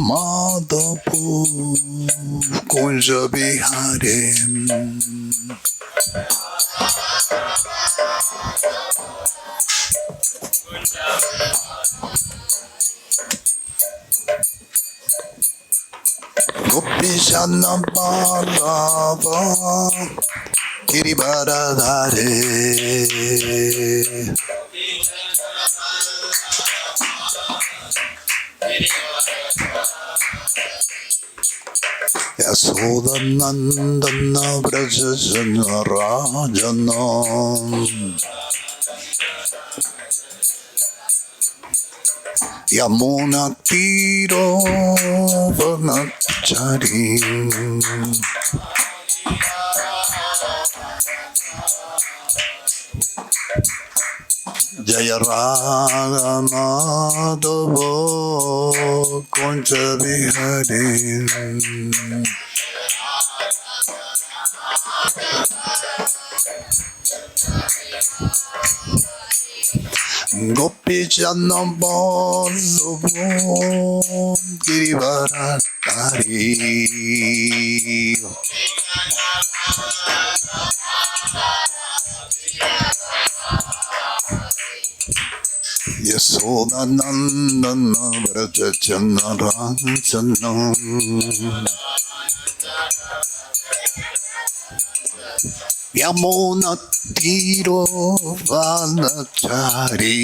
Madhapu Kunja Bihari Gopishana Balava Giribaradhare Yasoda Nandana Vrajajana Rajana Yamuna Tiro Vanachari Jaya Raga Madhava Kunja Bihari Gopi Jana Balava Girivaradhari Yasoda Nandana Vrajajana Rajana Yamuna Tiro Vanachari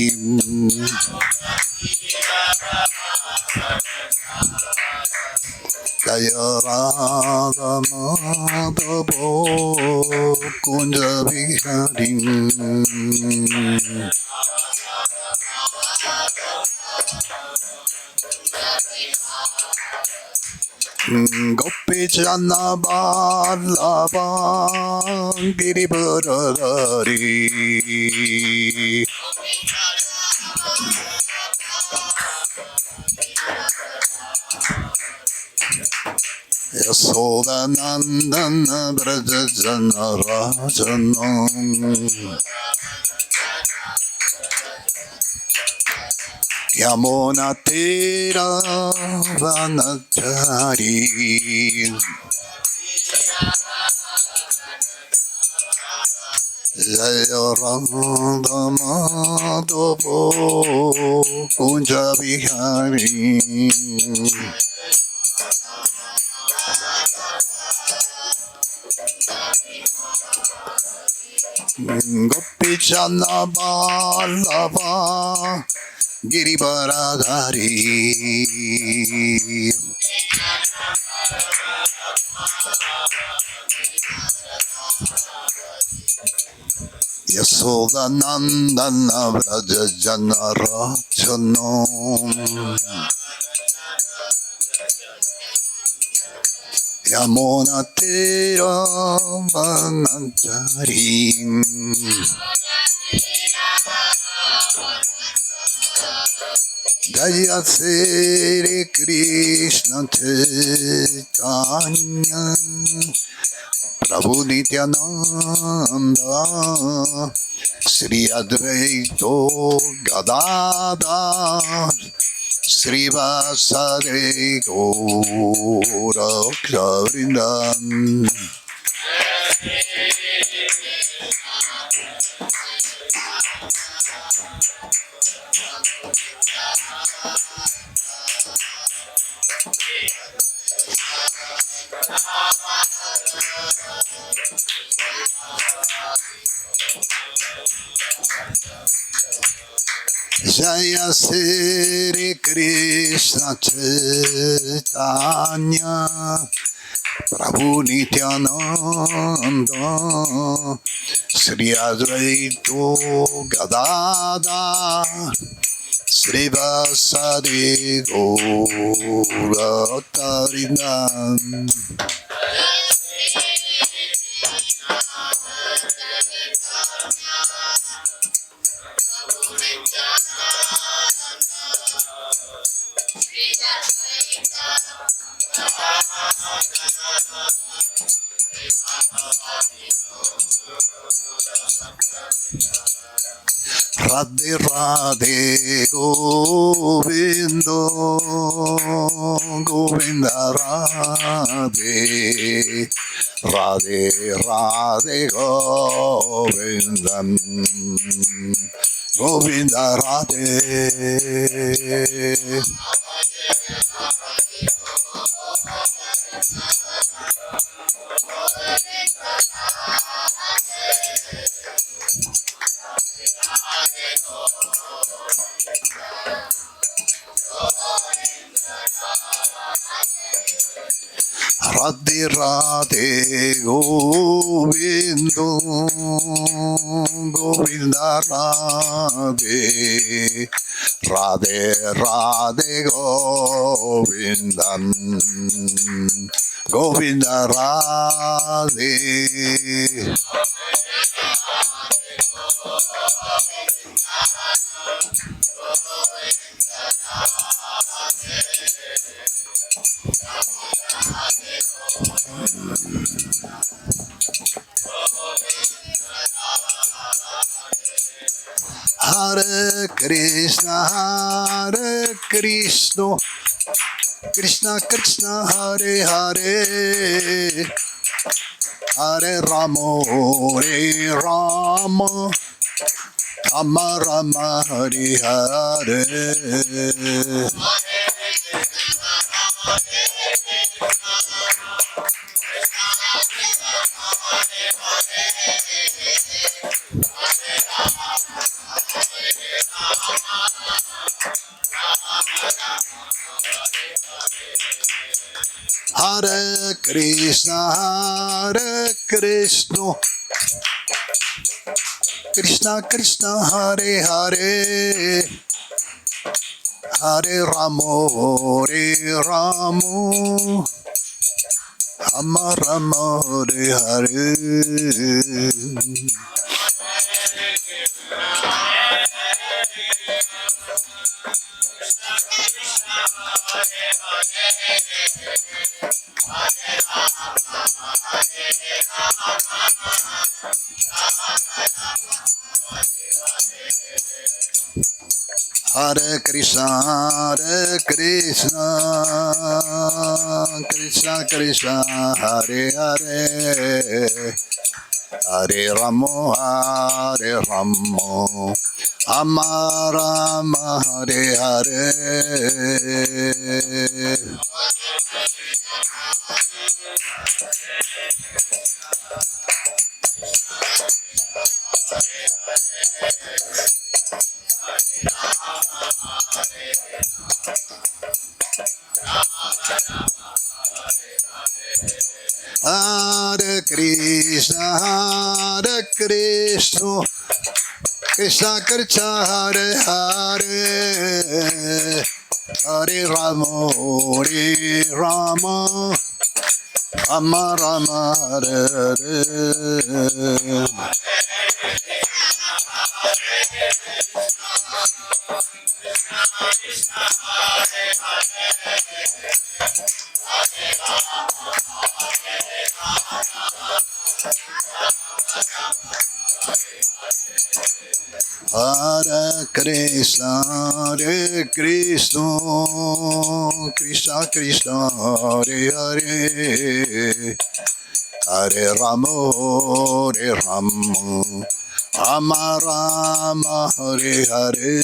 Jaya Radha Madhava Kunja Bihari Gopi Jana Balava Giribaradhari Yasoda Nandana Vrajajana Rajana Yamuna Tira Vanachari Jaya Radha Madhava Kunja Bihari Gopi Jana Balava Girivaradhari Yasoda Nandana Vrajajana Rajana Yamuna Tira Vanachari Jaya Sri Krishna Chaitanya Prabhu Nityananda Sri Advaito Gadadhar Sri Vasari Gaura Vrindan Jaya Sri Krishna Chaitanya Prabhu Nityananda Sri Advaito Gadadhar Sri Vasari Gaura Vrindan Radhe Radhe Govindo Govinda Radhe Radhe Radhe Govindam Govinda Radhe Radhe Radhe Govindo Govinda Radhe Radhe Radhe Govindam Govinda Radhe Hare Krishna Krishna Krishna Hare Hare Hare Rama Rama Rama Hare Hare Hare Krishna Krishna Krishna Hare Hare Hare Rama Rama Rama Hare Hare Hare Krishna Krishna Krishna Hare Hare Hare Rama Rama Rama Hare Hare Hare Krishna Krishna Krishna Hare Hare Hare Rama Rama Rama Hare Hare Hare Krishna Krishna Krishna Hare Hare Hare Rama Rama Rama Hare Hare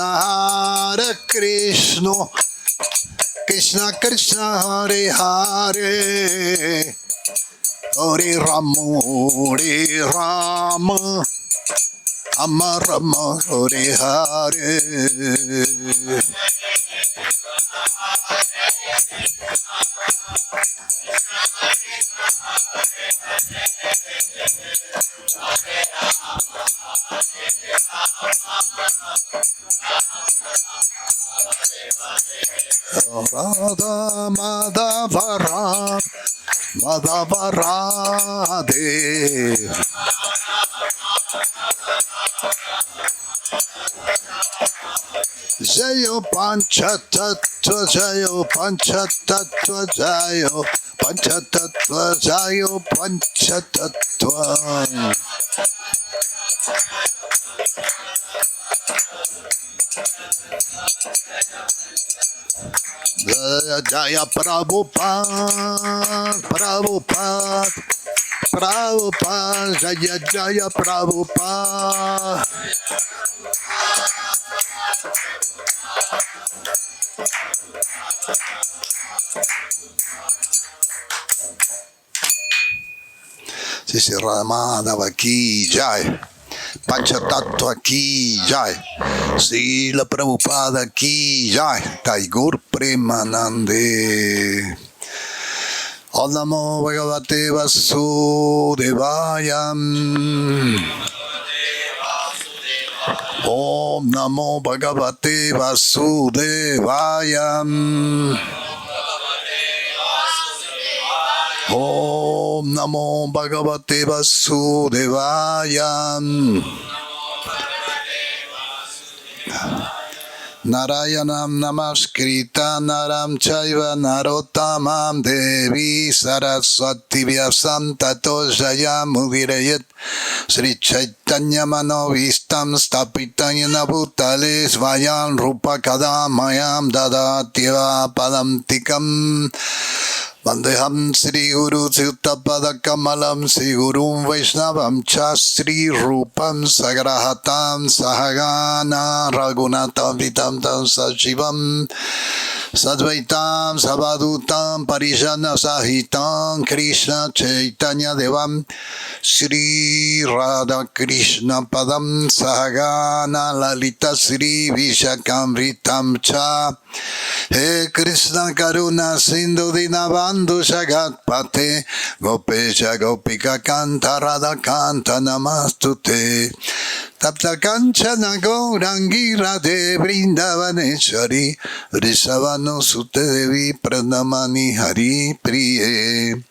Hare Krishna Krishna Krishna Hare Hare Hare Rama Rama Rama Hare Hare Radha Madhava Madhava Radhe. Jayo Panchatattva, Jayo Panchatattva, Jayo Panchatattva, Jayo Panchatattva. Jaya Prabhupada, Prabhupada, Prabhupada, Jaya Jaya Prabhupada. Sri Raghunatha ki jai, Panchatattva ki jai, Srila Prabhupada ki jai, Taigur Premanande. Om Namo Bhagavate Vasudevaya. Om Namo Bhagavate Vasudevaya. Om Namo Bhagavate Vasudevaya. Narayanam Namaskritya Naram Chaiva Narottamam Devi Saraswati Vyasam Tato Jayamudirayat Sri Chaitanya Manovistam Stapitayana Bhutale Svayam Rupa Kadamayam Dadatyeva Padamtikam Vandeham Sri Guru Sutta Kamalam Sri Gurum Vaishnavam Cha Sri Rupam Sagrahatam Sahagana Raghunatha Vitam Tam Sajivam Sadvaitam Savadutam Parijana Sahitam Krishna Chaitanya Devam Sri Radha Krishna Padam Sahagana Lalita Sri Vishakamritam Cha He Krishna Karuna Sindhu Dinabandhu Shagat Pate Gopesha Gopika Kanta Radha Kanta Namastute Tapta Kanchana Gaurangi Radhe Vrindavaneshwari Rishavano Sute Devi Pranamani Hari Priye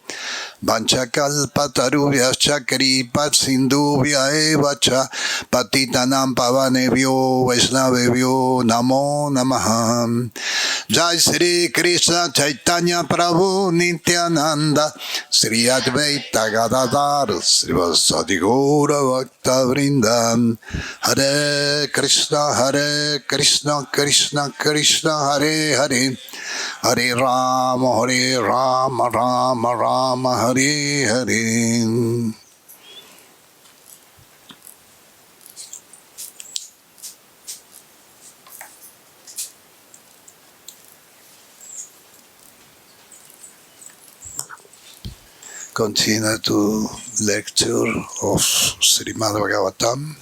Vanchakalpatarubhyascha kripat sindhubhya evacha patitanam pavanebhyo vaishnavebhyo namo namaha. Jai Sri Krishna Chaitanya Prabhu Nityananda Sri Advaita Gadadhar Sri Vasadi Gaura Bhakta Vrindam. Hare Krishna Krishna Krishna Hare Hare Hare Rama Rama Rama Hare Hare. Continue to lecture of Srimad Bhagavatam.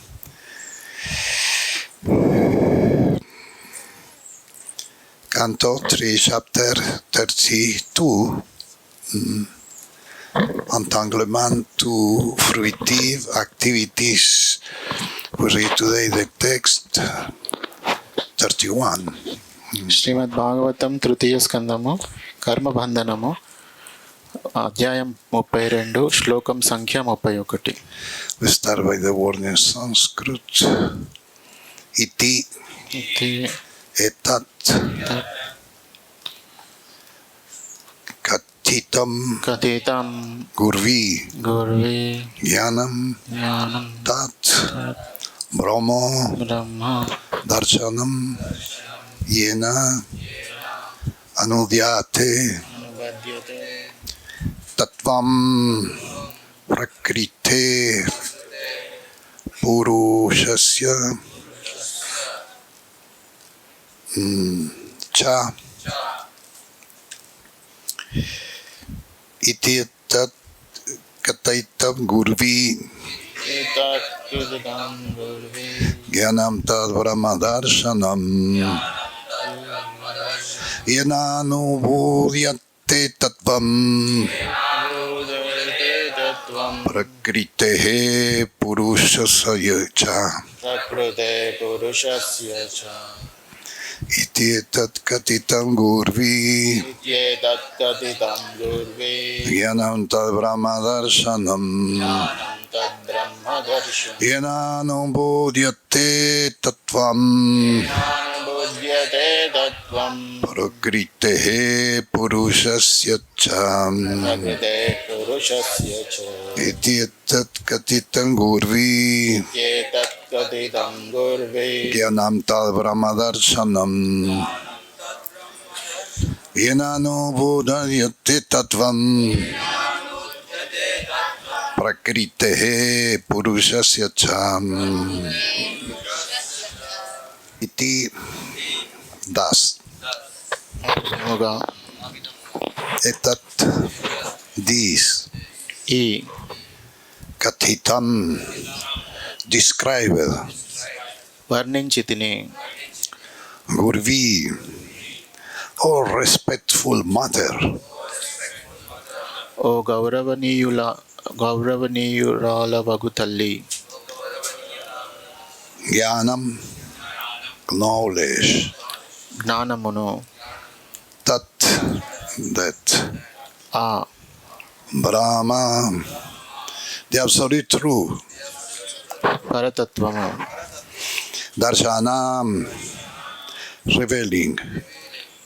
Canto 3, chapter 32. Entanglement to fruitive activities. We read today the text 31. శ్రీమద్ భాగవతం తృతీయ స్కందము కర్మబంధనము అధ్యాయం 32 శ్లోకం సంఖ్య 31. We start by the word in Sanskrit. Iti etat katitam gurvi jnanam tat brahma darshanam yena anudyate tattvam prakrite purushasya cha iti tat kataitam gurvi jnanam tad brahma darshanam yena anubudyate tattvam prakritehe purushasya cha. iti etat katitam gurvi इत्येतत् कथितं Gurve jnanam tad brahma darshanam तद्ब्रह्मदर्शनं yenanubodhyate tattvam बुध्यते तत्त्वं prakritehe purushasya cha प्रकृते पुरुषस्य च iti etat katitam gurvi इत्येतत् कथितं Gurve jnanam tad brahma darshanam yenanubodhyate tattvam prakritehe purushasya cha iti das ముగా etat this ఈ kathitam described వర్ణించి తిని gurvi or respectful mother ఓ గౌరవనీయురాల వగు తల్లి jnanam knowledge జ్ఞానమును tat that ఆ Brahma the absolute truth పరతత్వము darshanam revealing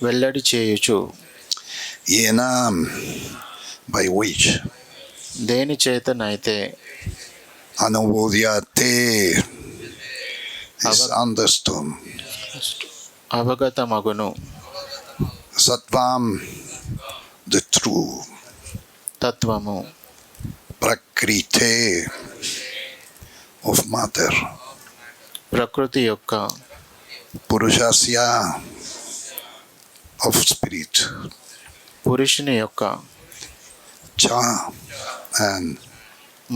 వెల్లడి చేయుచు yenam by which దేని చేతనైతే anubodhyate is understood అవగతమగును Sattvam, the true, తత్వము prakrite of matter, ప్రకృతి యొక్క purushasya of spirit, పురుషుని యొక్క cha and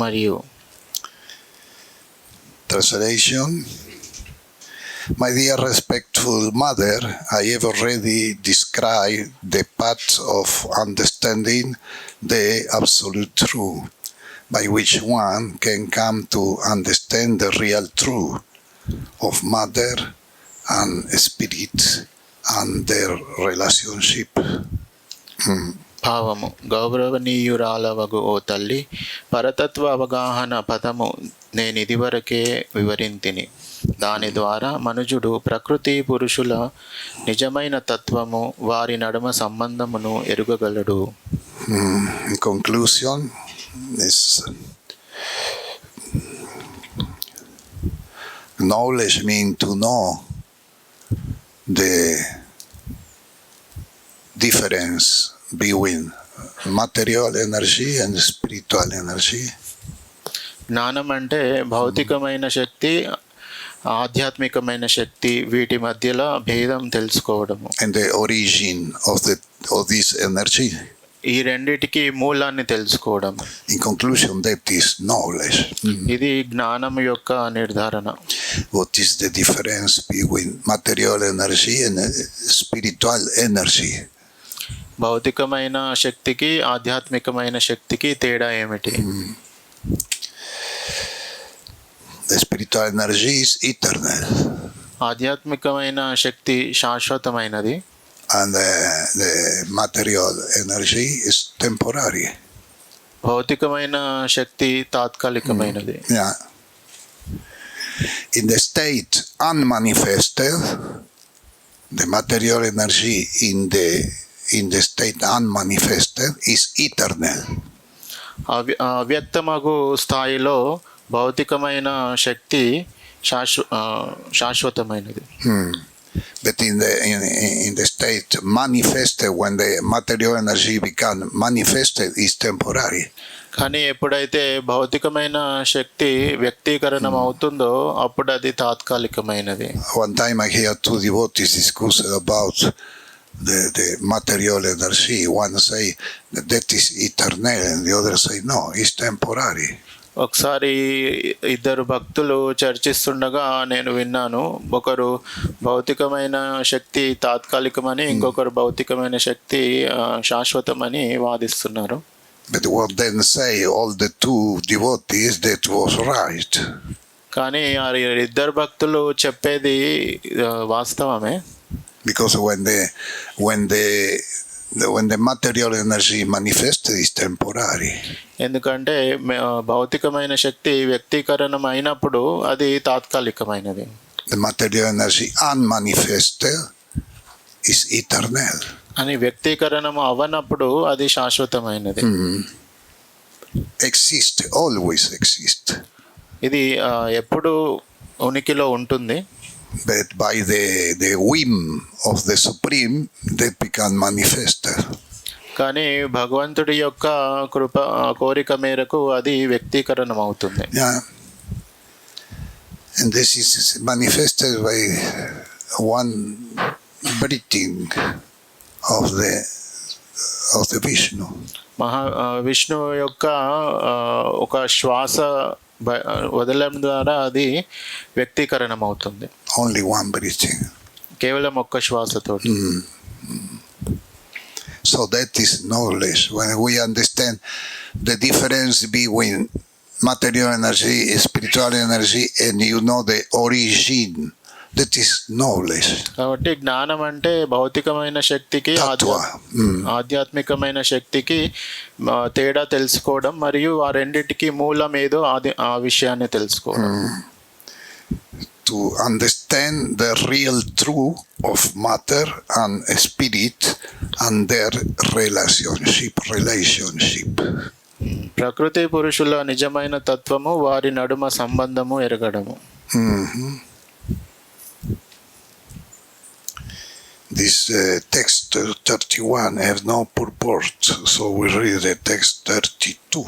మరియు translation. My dear respectful mother, I have already described the path of understanding the absolute truth, by which one can come to understand the real truth of matter and spirit and their relationship. భావము గౌరవనీయురాలవగు ఓ తల్లి పరతత్వ అవగాహన పదము నేను ఇదివరకే వివరింతిని దాని ద్వారా మనుజుడు ప్రకృతి పురుషుల నిజమైన తత్వము వారి నడుమ సంబంధమును ఎరుగగలడు. In conclusion, is knowledge means to know the difference between material energy and spiritual energy. జ్ఞానం అంటే భౌతికమైన శక్తి ఆధ్యాత్మికమైన శక్తి వీటి మధ్యలో భేదం తెలుసుకోవడము. And the origin of this energy. ఈ రెండిటికి మూలాన్ని తెలుసుకోవడం. In conclusion, that is knowledge. ఇది జ్ఞానం యొక్క నిర్ధారణ. What is the difference between material energy and spiritual energy? భౌతికమైన శక్తికి ఆధ్యాత్మికమైన శక్తికి తేడా ఏమిటి? The spiritual energy is eternal. ఆధ్యాత్మికమైన శక్తి శాశ్వతమైనది. And the material energy is temporary. భౌతికమైన శక్తి తాత్కాలికమైనది. Yeah. In the state unmanifested, the material energy in the state unmanifested is eternal. అవ్యక్తమగు స్థాయిలో భౌతికమైన శక్తి శాశ్వతమైనది. But in the state manifested, when the material energy become manifested, is temporary. కానీ ఎప్పుడైతే భౌతికమైన శక్తి వ్యక్తీకరణం అవుతుందో అప్పుడు అది తాత్కాలికమైనది. One time I hear two devotees discuss about the material energy. One say that is eternal, and the other say no, it's temporary. ఒకసారి ఇద్దరు భక్తులు చర్చిస్తుండగా నేను విన్నాను. ఒకరు భౌతికమైన శక్తి తాత్కాలికమని, ఇంకొకరు భౌతికమైన శక్తి శాశ్వతమని వాదిస్తున్నారు. But what then say all the two devotees that was right. కానీ ఆ ఇద్దరు భక్తులు చెప్పేది వాస్తవమే. Because when the material energy manifests, is temporary. ఎందుకంటే భౌతికమైన శక్తి వ్యక్తీకరణం అయినప్పుడు అది తాత్కాలికమైనది. The material energy unmanifested is eternal. అని వ్యక్తీకరణం అవనప్పుడు అది శాశ్వతమైనది. Exist, always exist. ఇది ఎప్పుడు ఉనికిలో ఉంటుంది. But by the whim of the Supreme, that become manifested. కానీ భగవంతుడి యొక్క కోరిక మేరకు అది వ్యక్తీకరణం అవుతుంది. Yeah. And this is manifested by one breathing of the Vishnu. Vishnu యొక్క ఒక శ్వాస వదలడం ద్వారా అది వ్యక్తీకరణం అవుతుంది. Only one breathing. కేవలం ఒక్క శ్వాసతోటి. So that is knowledge. When we understand the difference between material energy, spiritual energy, and you know the origin, that is knowledge. కాబట్టి జ్ఞానం అంటే భౌతికమైన శక్తికి ఆధ్యాత్మికమైన శక్తికి తేడా తెలుసుకోవడం మరియు ఆ రెండిటికి మూలం ఏదో ఆ విషయాన్ని తెలుసుకోవడం. To understand the real truth of matter and spirit and their relationship. ప్రకృతి పురుషుల నిజమైన తత్వము వారి నడుమ సంబంధము ఎరగడము. This text 31 has no purport, so we read the text 32.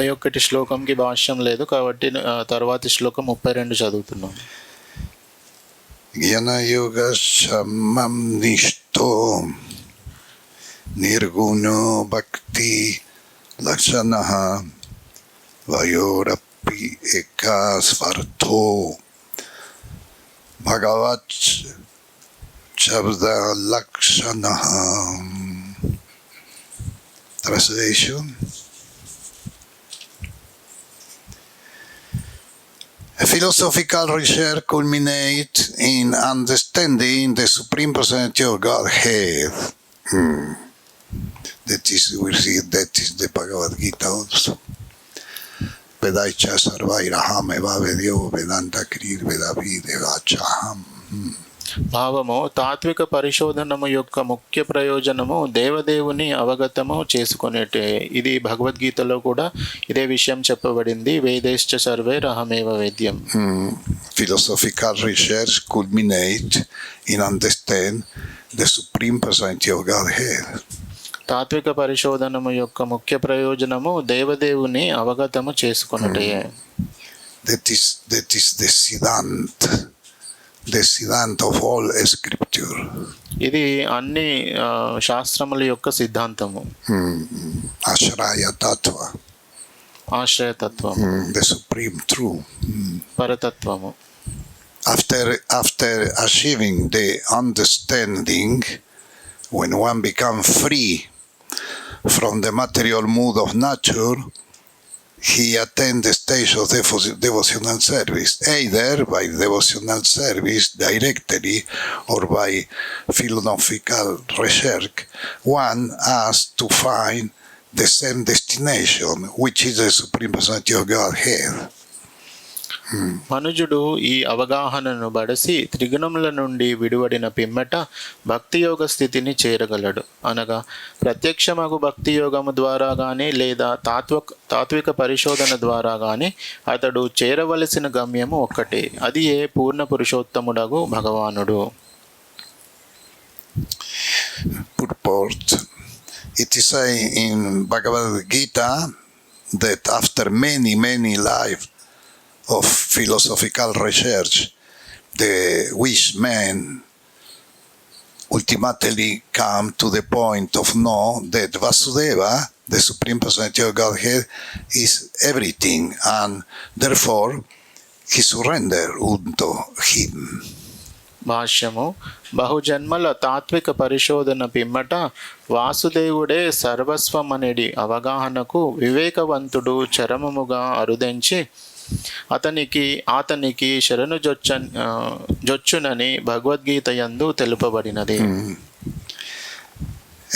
31 శ్లోకంకి భాష్యం లేదు కాబట్టి తర్వాతి శ్లోకం 32 చదువుతున్నాం. జ్ఞాన యోగ సమం నిష్ఠో నిర్గుణో భక్తి లక్షణః వయోరపి ఏకా స్వార్థో భగవత్ శబ్ద లక్షణః. Translation. Philosophical research culminates in understanding the Supreme Personality of Godhead. That is the Bhagavad Gita also. Vedaicha sarvairaham eva vedyo vedanta kriir vedavi devachaham. భావము తాత్విక పరిశోధనము యొక్క ముఖ్య ప్రయోజనము దేవదేవుని అవగతము చేసుకునేటే. ఇది భగవద్గీతలో కూడా ఇదే విషయం చెప్పబడింది. వేదేశ్చ survey రహమేవ వేద్యం. Philosophical research culminate in understand the Supreme Personality of Godhead. తాత్విక పరిశోధనము యొక్క ముఖ్య ప్రయోజనము దేవదేవుని అవగతము చేసుకున్నటే. That is the Siddhanta of all scripture. ఇది అన్ని శాస్త్రముల యొక్క సిద్ధాంతము. Ashraya Tattva. ఆశ్రయతత్వం. The supreme truth. పరతత్వము. After achieving the understanding, when one becomes free from the material mood of nature, he attained the stage of devotional service, either by devotional service directly or by philosophical research. One has to find the same destination, which is the Supreme Personality of Godhead. మనుజుడు ఈ అవగాహనను బడసి త్రిగుణముల నుండి విడివడిన పిమ్మట భక్తి యోగ స్థితిని చేరగలడు. అనగా ప్రత్యక్షమగు భక్తి యోగము ద్వారా కానీ లేదా తాత్విక పరిశోధన ద్వారా కానీ అతడు చేరవలసిన గమ్యము ఒక్కటే. అది ఏ పూర్ణ పురుషోత్తముడగు భగవానుడు. Purport. It is said in Bhagavad Gita that after many lives of philosophical research, the wise men ultimately come to the point of know that Vasudeva, the Supreme Personality of Godhead, is everything, and therefore he surrender unto him. భాష్యము బహుజన్మల తాత్విక పరిశోధన పిమ్మట వాసుదేవుడే సర్వస్వం అనేది అవగాహనకు వివేకవంతుడు చరమముగా అరుదెంచి అతనికి శరణు జొచ్చునని భగవద్గీత యందు తెలుపబడినది.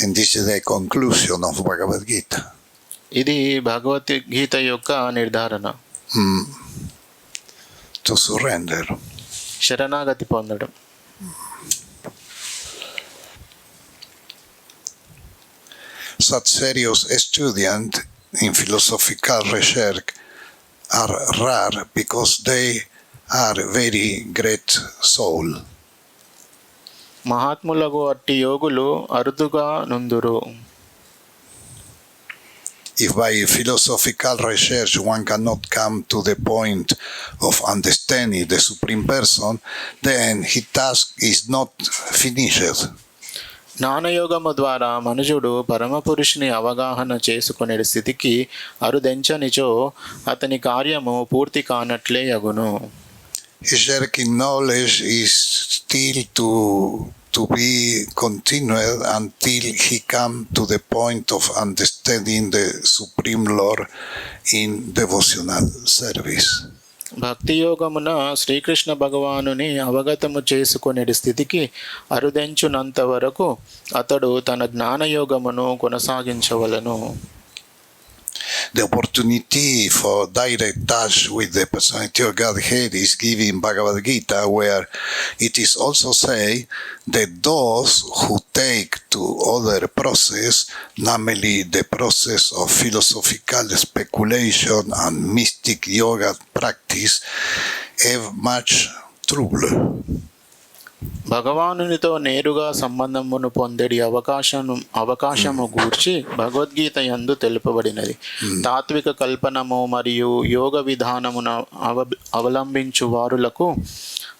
And this is the conclusion of Bhagavad Gita. ఇది భగవద్గీత యొక్క నిర్ధారణ. To surrender. శరణాగతి పొందడం. Such serious students in philosophical research are rare because they are very great soul. మహాత్ములకు అట్టి యోగులు అరుదుగా నుందురు. If by philosophical research one cannot come to the point of understanding the Supreme Person, then his task is not finished. జ్ఞానయోగము ద్వారా మనుజుడు పరమపురుషుని అవగాహన చేసుకునే స్థితికి అరుదెంచనిచో అతని కార్యము పూర్తి కానట్లే యగును. His searching knowledge is still to be continued until he come to the point of understanding the Supreme Lord in devotional service. భక్తి యోగమున శ్రీకృష్ణ భగవానుని అవగతము చేసుకునే స్థితికి అరుదెంచునంత వరకు అతడు తన జ్ఞానయోగమును కొనసాగించవలను. The opportunity for direct touch with the personality of Godhead is given in Bhagavad Gita, where it is also said that those who take to other process, namely the process of philosophical speculation and mystic yoga practice, have much trouble. భగవానునితో నేరుగా సంబంధమును పొందేడి అవకాశము గూర్చి భగవద్గీత యందు తెలుపబడినది. తాత్విక కల్పనము మరియు యోగ విధానమున అవలంబించు వారులకు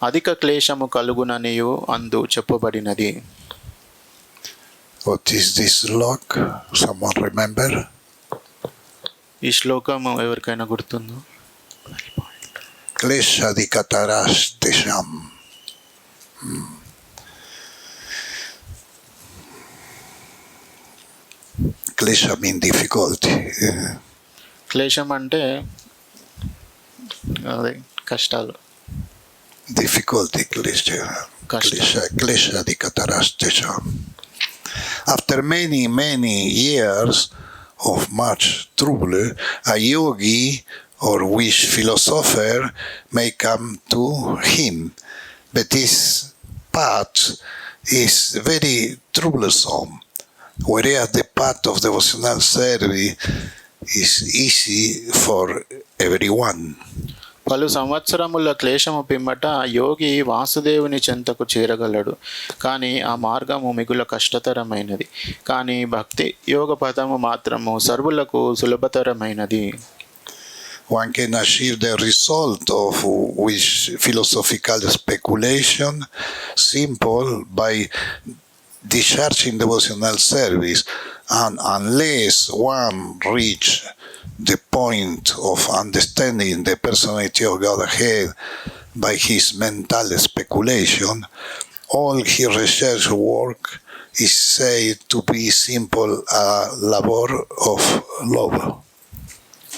అధిక క్లేశము కలుగుననియు అందు చెప్పబడినది. What is this slok? Someone remember? ఈ శ్లోకము ఎవరికైనా గుర్తుందో? Kleshadikataras tesham. Klesha means difficulty. క్లేశం అంటే అదే కష్టాలు. Difficulty, klesha dikatarastesha. After many years of much trouble, a yogi or wish philosopher may come to him, but this path is very troublesome, whereas the path of devotional service is easy for everyone. పలు సంవత్సరముల క్లేశము పిమ్మట యోగి వాసుదేవుని చెంతకు చేరగలడు. కానీ ఆ మార్గము మిగుల కష్టతరమైనది. కానీ భక్తి యోగ పదము మాత్రము సర్వులకు సులభతరమైనది. One can achieve the result of which philosophical speculation simple by discharging devotional service, and unless one reach the point of understanding the personality of Godhead by his mental speculation, all his research work is said to be simple labor of love.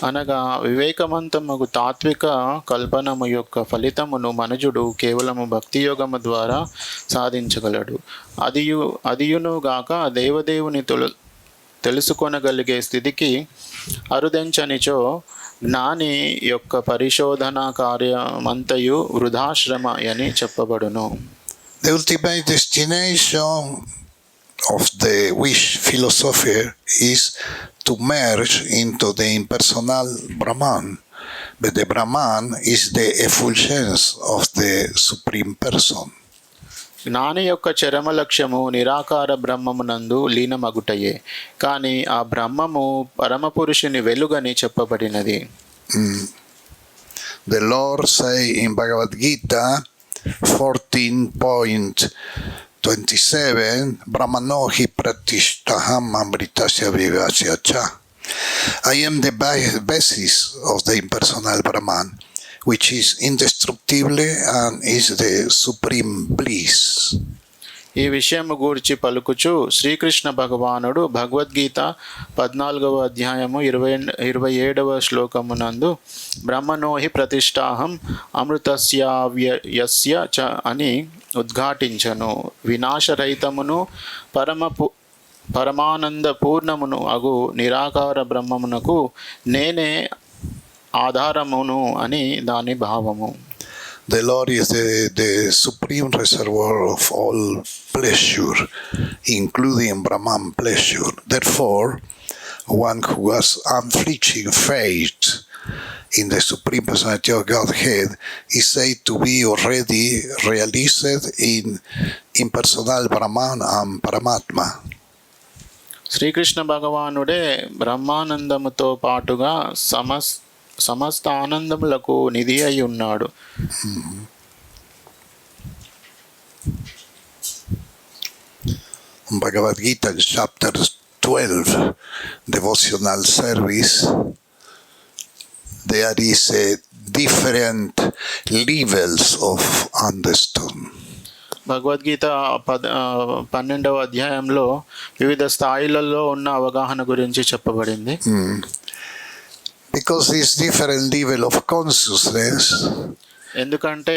అనగా వివేకవంతమగు తాత్విక కల్పనము యొక్క ఫలితమును మనుజుడు కేవలము భక్తి యోగము ద్వారా సాధించగలడు. అదియును గాక దేవదేవుని తెలుసుకొనగలిగే స్థితికి అరుదెంచనిచో జ్ఞాని యొక్క పరిశోధన కార్యమంతయు వృధాశ్రమ అని చెప్పబడును. The ultimate destination of the wish philosopher is to merge into the impersonal Brahman, but the Brahman is the effulgence of the Supreme Person. జ్ఞాని యొక్క చరమ లక్ష్యము నిరాకార బ్రహ్మమునందు లీనమగుటయే, కానీ ఆ బ్రహ్మము పరమపురుషుని వెలుగని చెప్పబడినది. The Lord say in Bhagavad Gita 14.27, Brahmano hi pratishtaham amritasya vivasya cha. I am the basis of the impersonal Brahman, which is indestructible and is the supreme bliss. ఈ విషయము గూర్చి పలుకుచు శ్రీకృష్ణ భగవానుడు భగవద్గీత 14వ అధ్యాయము 27వ శ్లోకమునందు బ్రహ్మణోహి ప్రతిష్టాహం అమృతస్యావ్యయస్య చ అని ఉద్ఘాటించను. వినాశరహితమును పరమానంద పూర్ణమును అగు నిరాకార బ్రహ్మమునకు నేనే ఆధారమును అని దాని భావము. The Lord is the supreme reservoir of all pleasure, including Brahman pleasure. Therefore, one who has unflinching faith in the Supreme Personality of Godhead is said to be already realized in impersonal Brahman and Paramatma. Srikrishna భగవానుడే బ్రహ్మానందముతో పాటుగా సమస్త ఆనందములకు నిధి అయి ఉన్నాడు. Bhagavad Gita chapter 12, devotional service, there is a different levels of understanding. Bhagavad Gita 12వ అధ్యాయంలో వివిధ స్థాయిలలో ఉన్న అవగాహన గురించి చెప్పబడింది. Because this different level of consciousness, ఎందుకంటే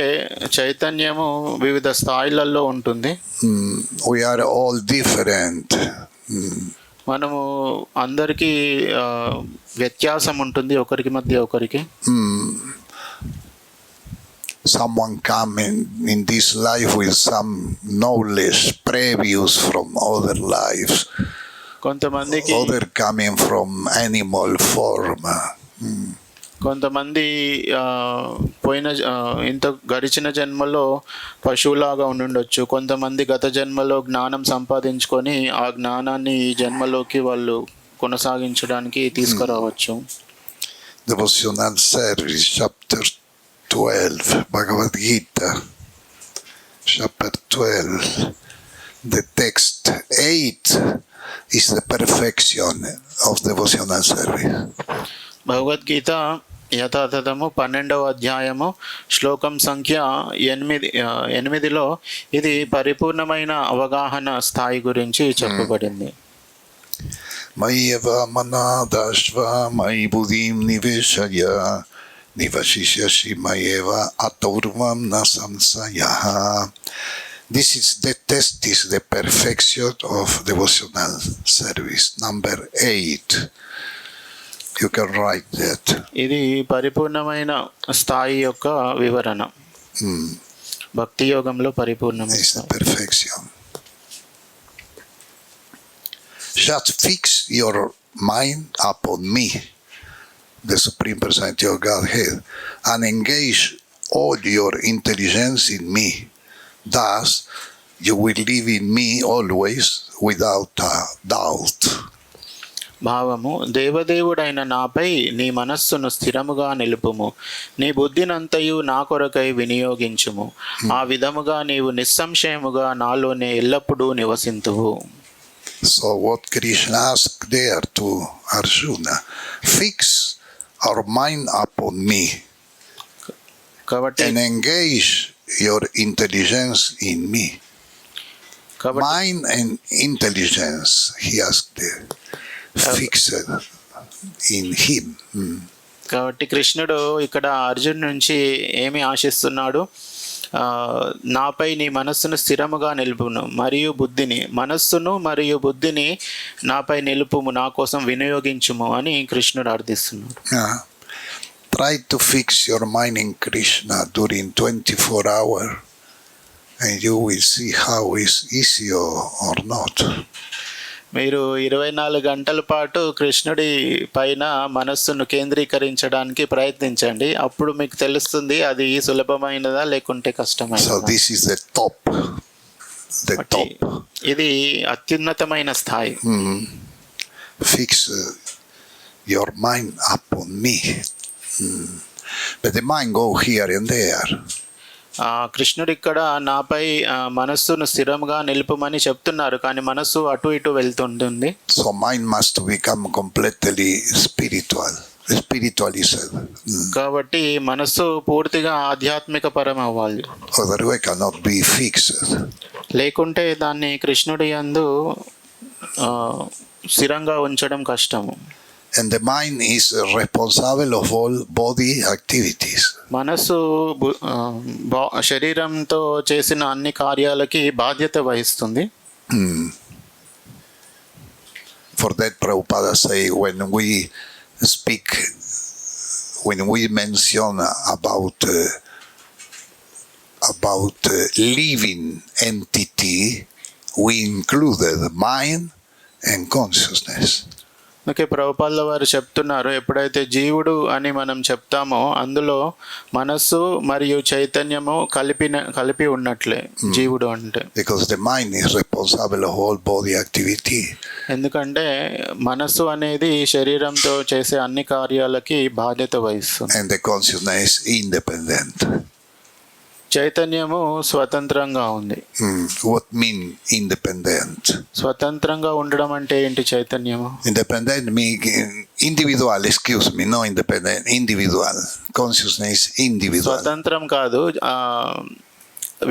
చైతన్యము వివిధ స్థాయిలలో ఉంటుంది. We are all different. మనము అందరికీ వ్యత్యాసం ఉంటుంది ఒకరికి మధ్య ఒకరికి. Someone coming in this life with some knowledge previous from other lives. కొంతమందికి other coming from animal form. కొంతమంది ఇంత గడిచిన జన్మలో పశువులాగా ఉండుండొచ్చు. కొంతమంది గత జన్మలో జ్ఞానం సంపాదించుకొని ఆ జ్ఞానాన్ని ఈ జన్మలోకి వాళ్ళు కొనసాగించడానికి తీసుకురావచ్చు. Devotional service chapter 12 Bhagavad Gita chapter 12, the text 8 is the perfection of devotional service. Bhagavad Gita యథాతథము 12వ అధ్యాయము శ్లోకం సంఖ్య 8లో ఇది పరిపూర్ణమైన అవగాహన స్థాయి గురించి చెప్పబడింది. Mayeva manadashva mai buddhim niveshaya nivashisyashi mayeva aturvam nasamsayaha. This is the test, is the perfection of devotional service. Number 8. You can write that. ఇది పరిపూర్ణమైన స్థాయి యొక్క వివరణ. భక్తి యోగంలో పరిపూర్ణమైన స్థాయి. Perfection. Just fix your mind upon me, the Supreme Personality of Godhead, and engage all your intelligence in me. Thus, you will live in me always without a doubt. భావము: దేవదేవుడైన నాపై నీ మనస్సును స్థిరముగా నిలుపుము, నీ బుద్ధినంతయు నా కొరకై వినియోగించుము. ఆ విధముగా నీవు నిస్సంశయముగా నాలోనే ఎల్లప్పుడూ నివసింతువు. So what Krishna asked there to Arjuna, fix our mind upon me and engage your intelligence in me. Mind and intelligence, he asked there, fixed in him. కాబట్టి కృష్ణుడు ఇక్కడ అర్జున్ నుంచి ఏమి ఆశిస్తున్నాడు? నాపై నీ మనస్సును స్థిరముగా నిలుపును మరియు మనస్సును మరియు బుద్ధిని నాపై నిలుపుము, నా కోసం వినియోగించుము అని కృష్ణుడు అర్థిస్తున్నాడు. Try to fix your mind in Krishna during 24 hours and you will see how it's easy or not. మీరు 24 గంటల పాటు కృష్ణుడి పైన మనస్సును కేంద్రీకరించడానికి ప్రయత్నించండి. అప్పుడు మీకు తెలుస్తుంది అది సులభమైనదా లేకుంటే కష్టమైనదా. So this is the top. ఇది అత్యున్నతమైన స్థాయి. Fix your mind upon me. But the mind go here and there. కృష్ణుడు ఇక్కడ నాపై మనస్సును స్థిరంగా నిలుపమని చెప్తున్నారు, కానీ మనస్సు అటు ఇటు వెళ్తుంటుంది. So mind must become completely spiritualized. కాబట్టి మనస్సు పూర్తిగా ఆధ్యాత్మిక పరం అవ్వాలి. Otherwise cannot be fixed. లేకుంటే దాన్ని కృష్ణుడి యందు స్థిరంగా ఉంచడం కష్టము. And the mind is responsible of all body activities. మనసు శరీరంతో చేసిన అన్ని కార్యాలకి బాధ్యత వహిస్తుంది. For that Prabhupada say, when we mention about living entity, we included mind and consciousness. Okay, ప్రభుపాదుల వారు చెప్తున్నారు, ఎప్పుడైతే జీవుడు అని మనం చెప్తామో అందులో మనస్సు మరియు చైతన్యము కలిపి ఉన్నట్లే జీవుడు అంటే. Because the mind is responsible of all body activity. ఎందుకంటే మనస్సు అనేది శరీరంతో చేసే అన్ని కార్యాలకి బాధ్యత వహిస్తుంది. And the consciousness is independent. చైతన్యము స్వతంత్రంగా ఉంది. What mean independent? స్వతంత్రంగా ఉండడం అంటే ఏంటి? చైతన్యము Independent mean individual, excuse me, no independent, individual. Consciousness individual. స్వతంత్రం కాదు,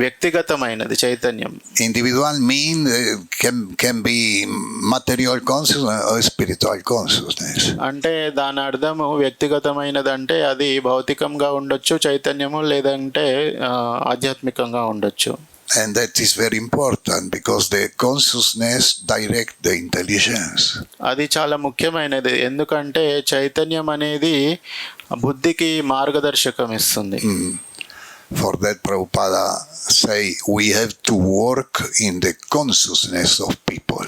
వ్యక్తిగతమైనది చైతన్యం. Individual mean can be material consciousness or spiritual consciousness. అంటే దాని అర్థము వ్యక్తిగతమైనది అంటే అది భౌతికంగా ఉండొచ్చు చైతన్యము, లేదంటే ఆధ్యాత్మికంగా ఉండొచ్చు. And that is very important because the consciousness direct the intelligence. అది చాలా ముఖ్యమైనది, ఎందుకంటే చైతన్యం అనేది బుద్ధికి మార్గదర్శకం ఇస్తుంది. For that Prabhupada say we have to work in the consciousness of people.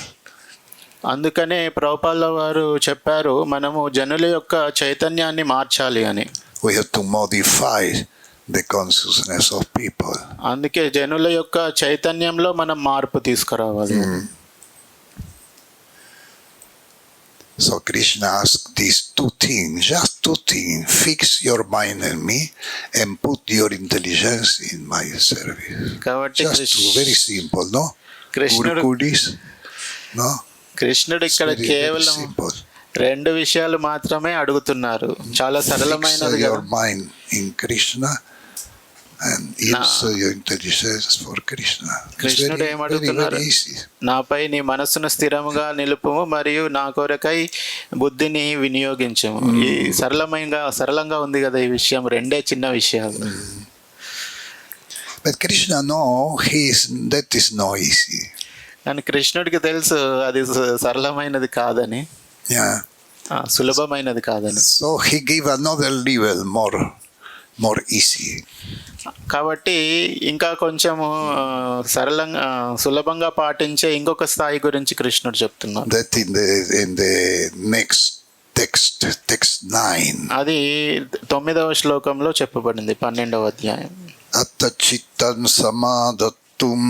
అందుకనే ప్రభుపాదుల వారు చెప్పారు, మనము జనుల యొక్క చైతన్యాన్ని మార్చాలి అని. We have to modify the consciousness of people. అందుకే జనుల యొక్క చైతన్యంలో మనం మార్పు తీసుకురావాలి. So Krishna asked these two things, just two things: fix your mind in me and put your intelligence in my service. Just two, very simple, no? Gurukudis, no? కృష్ణుడు ఇక్కడ కేవలం రెండు విషయాలు మాత్రమే అడుగుతున్నారు, చాలా సరళమైనది. Fix your mind in Krishna and use your intelligence for Krishna. కృష్ణుడు ఏమడుగుతున్నారు? నాపై నీ మనస్సును స్థిరముగా నిలుపుము మరియు నా కొరకై బుద్ధిని వినియోగించము. ఈ సరళంగా ఉంది కదా ఈ విషయం, రెండే చిన్న విషయాలు. But Krishna that is not easy. కానీ కృష్ణుడికి తెలుసు అది సరళమైనది కాదని, సులభమైనది కాదని. So he gave another level more easy. కాబట్టి ఇంకా కొంచెము సులభంగా పాటించే ఇంకొక స్థాయి గురించి కృష్ణుడు చెప్తున్నారు. That in the next text 9. అది 9వ శ్లోకంలో చెప్పబడింది, 12వ అధ్యాయం. Attachittan samadattum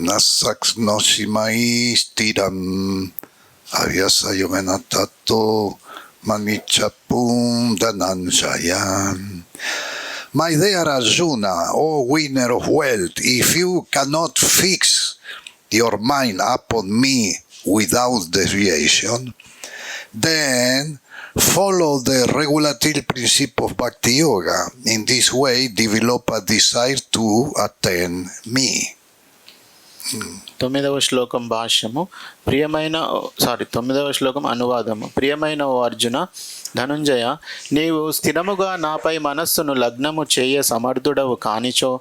nasaknoshimai stiram avyasayamenatato manichapum dananjayam. My dear Arjuna, O winner of wealth, if you cannot fix your mind upon me without deviation, then follow the regulative principle of Bhakti Yoga. In this way, develop a desire to attain me. 9వ శ్లోకం భాష్యము. 9వ శ్లోకం అనువాదము. ప్రియమైన ఓ అర్జున, ధనుంజయ, నీవు స్థిరముగా నాపై మనస్సును లగ్నము చేయ సమర్థుడవు కానిచో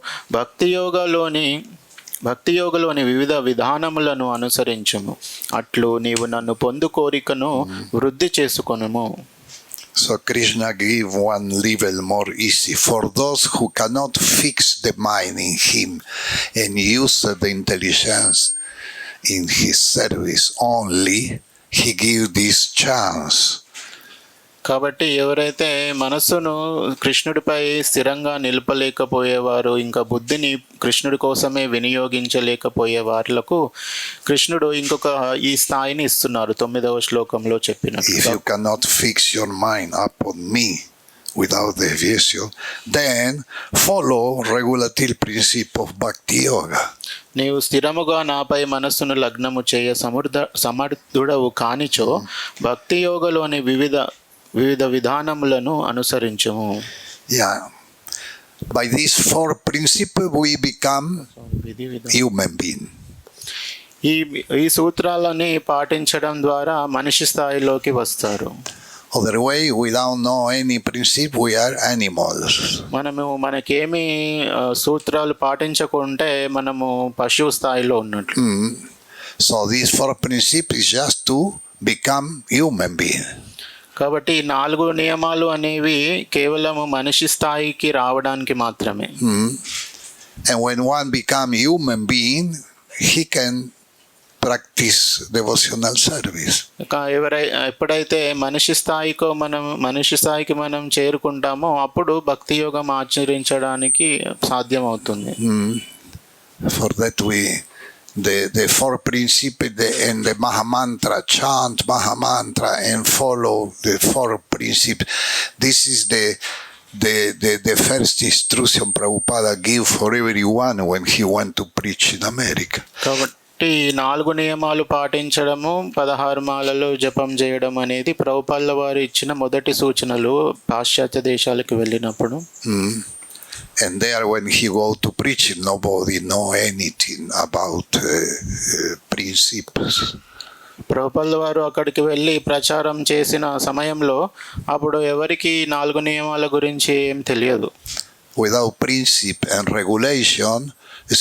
భక్తియోగలోని వివిధ విధానములను అనుసరించుము. అట్లు నీవు నన్ను పొందు కోరికను వృద్ధి చేసుకొనుము. So Krishna gave one level more easy. For those who cannot fix the mind in him and use the intelligence in his service only, he gave this chance. కాబట్టి ఎవరైతే మనస్సును కృష్ణుడిపై స్థిరంగా నిలపలేకపోయేవారు, ఇంకా బుద్ధిని కృష్ణుడి కోసమే వినియోగించలేకపోయే వాళ్లకు కృష్ణుడు ఇంకొక ఈ స్థాయిని ఇస్తున్నారు 9వ శ్లోకంలో చెప్పినట్టు. If you cannot fix your mind upon me without deviation, then follow regulative principle of Bhakti Yoga. నీవు స్థిరముగా నాపై మనస్సును లగ్నము చేయ సమర్థుడవు కానిచో భక్తి యోగలోని వివిధ విధానములను అనుసరించము. Yeah. By these 4 principles, we become human being. ఈ సూత్రాలని పాటించడం ద్వారా మనిషి స్థాయిలోకి వస్తారు. Other way, without know any principle, we are animals. మనకేమి సూత్రాలు పాటించకుంటే మనము పశువు స్థాయిలో ఉన్నట్లు. So these 4 principles is just to become human being. కాబట్టి 4 నియమాలు అనేవి కేవలం మనిషి స్థాయికి రావడానికి మాత్రమే. And when one become human being, he can practice devotional service. ఎప్పుడైతే మనిషి స్థాయికి మనం చేరుకుంటామో అప్పుడు భక్తి యోగం ఆచరించడానికి సాధ్యం అవుతుంది. For that the 4 principles and the Mahamantra, chant Mahamantra and follow the 4 principles. This is the first instruction Prabhupada gave for everyone when he went to preach in America. కాబట్టి 4 నియమాలు పాటించడము 16 మాలలు జపం చేయడం అనేది ప్రభుపాదుల వారు ఇచ్చిన మొదటి సూచనలు పాశ్చాత్య దేశాలకు వెళ్ళినప్పుడు. And there when he go to preach, nobody know anything about principles. ప్రభుపాదుల వారు అక్కడికి వెళ్ళి ప్రచారం చేసిన సమయంలో అప్పుడు ఎవరికి 4 నియమాల గురించి ఏం తెలియదు. Without principle and regulation,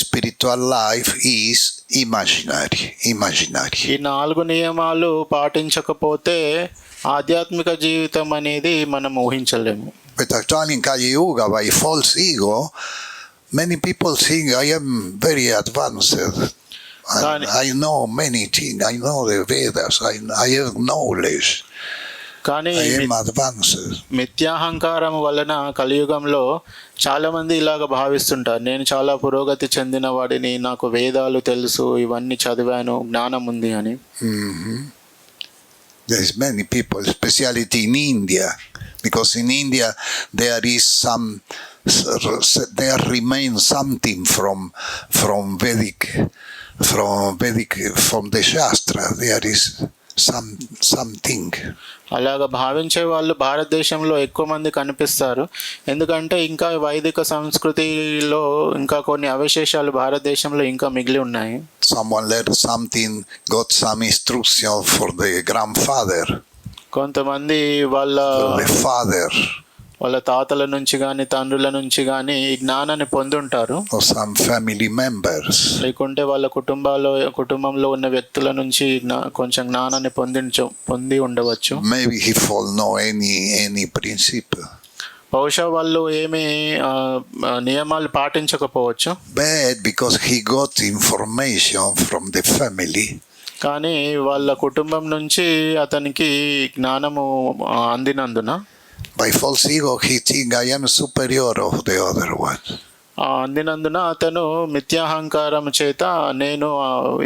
spiritual life is imaginary. ఈ 4 నియమాలు పాటించకపోతే ఆధ్యాత్మిక జీవితం అనేది మనం ఊహించలేము. But actually in Kali Yuga, by false ego, many people think I am very advanced. I know many things. I know the Vedas. I have knowledge. కానీ I am advanced. మిథ్యాహంకారం వలన కలియుగంలో చాలా మంది ఇలాగ భావిస్తుంటారు, నేను చాలా పురోగతి చెందిన వాడిని, నాకు వేదాలు తెలుసు, ఇవన్నీ చదివాను, జ్ఞానం ఉంది అని. There is many people, especially in India, because in India there is there remains something from Vedic, from the Shastra. There is something. అలాగా భావించే వాళ్ళు భారతదేశంలో ఎక్కువ మంది కనిపిస్తారు. ఎందుకంటే ఇంకా వైదిక సంస్కృతిలో ఇంకా కొన్ని అవశేషాలు భారతదేశంలో ఇంకా మిగిలి ఉన్నాయి. Someone learned something, got some instruction for the grandfather. కొంతమంది వాళ్ళ తాతల నుంచి కానీ తండ్రుల నుంచి కానీ ఈ జ్ఞానాన్ని పొందుంటారు. Some family members. లేకుంటే వాళ్ళ కుటుంబంలో ఉన్న వ్యక్తుల నుంచి కొంచెం జ్ఞానాన్ని పొంది ఉండవచ్చు. Maybe he know any principle. బహుశా వాళ్ళు ఏమి నియమాలు పాటించకపోవచ్చు. But because he got information from the family. కానీ వాళ్ళ కుటుంబం నుంచి అతనికి జ్ఞానము అందినందున by false ego he think I am superior of the other one. అందినందున అతను మిథ్యాహంకారం చేత నేను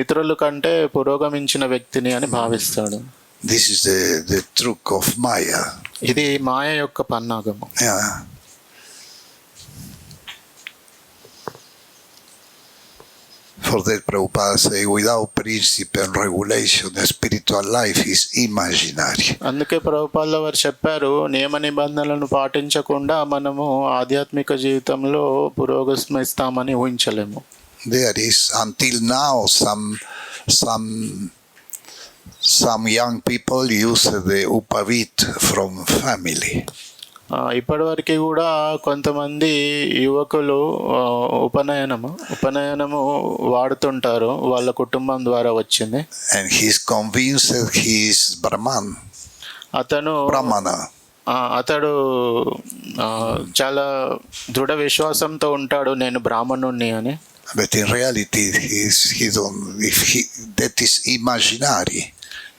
ఇతరుల కంటే పురోగమించిన వ్యక్తిని అని భావిస్తాడు. This is the trick of Maya. ఇది మాయ యొక్క పన్నాగము. For that Prabhupada say, without principle and regulation, the spiritual life is imaginary. అందుకే ప్రభుపాదుల వారు చెప్పారు, నియమ నిబంధనలను పాటించకుండా మనము ఆధ్యాత్మిక జీవితంలో పురోగమిస్తామని ఊహించలేము. There is until now some young people use the upavit from family. ఇప్పటివరకు కూడా కొంతమంది యువకులు ఉపనయనము వాడుతుంటారు, వాళ్ళ కుటుంబం ద్వారా వచ్చింది. And he is convinced that he is Brahmana. అతడు చాలా దృఢ విశ్వాసంతో ఉంటాడు, నేను బ్రాహ్మణుణ్ణి అని. But in reality that is imaginary.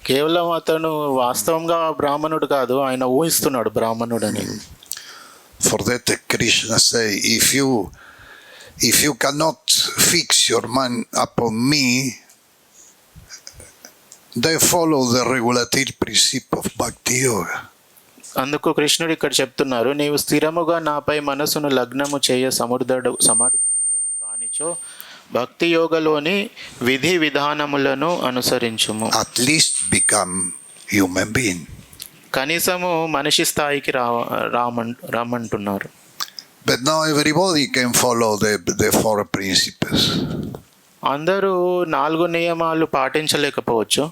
కేవలం అతను వాస్తవంగా బ్రాహ్మణుడు కాదు, ఆయన ఊహిస్తున్నాడు బ్రాహ్మణుడని. For that Krishna say, if you cannot fix your mind upon me, they follow the regulative principle of Bhakti Yoga. అందుకు కృష్ణుడు ఇక్కడ చెప్తున్నారు, నీవు స్థిరముగా నాపై మనసును లగ్నము చేయ సమర్థుడవు కానిచో భక్తి యోగలోని విధి విధానములను అనుసరించుము. At least become human being. కనీసము మనిషి స్థాయికి రమ్మంటున్నారు. But not everybody can follow the four principles. అందరూ 4 నియమాలు పాటించలేకపోవచ్చు.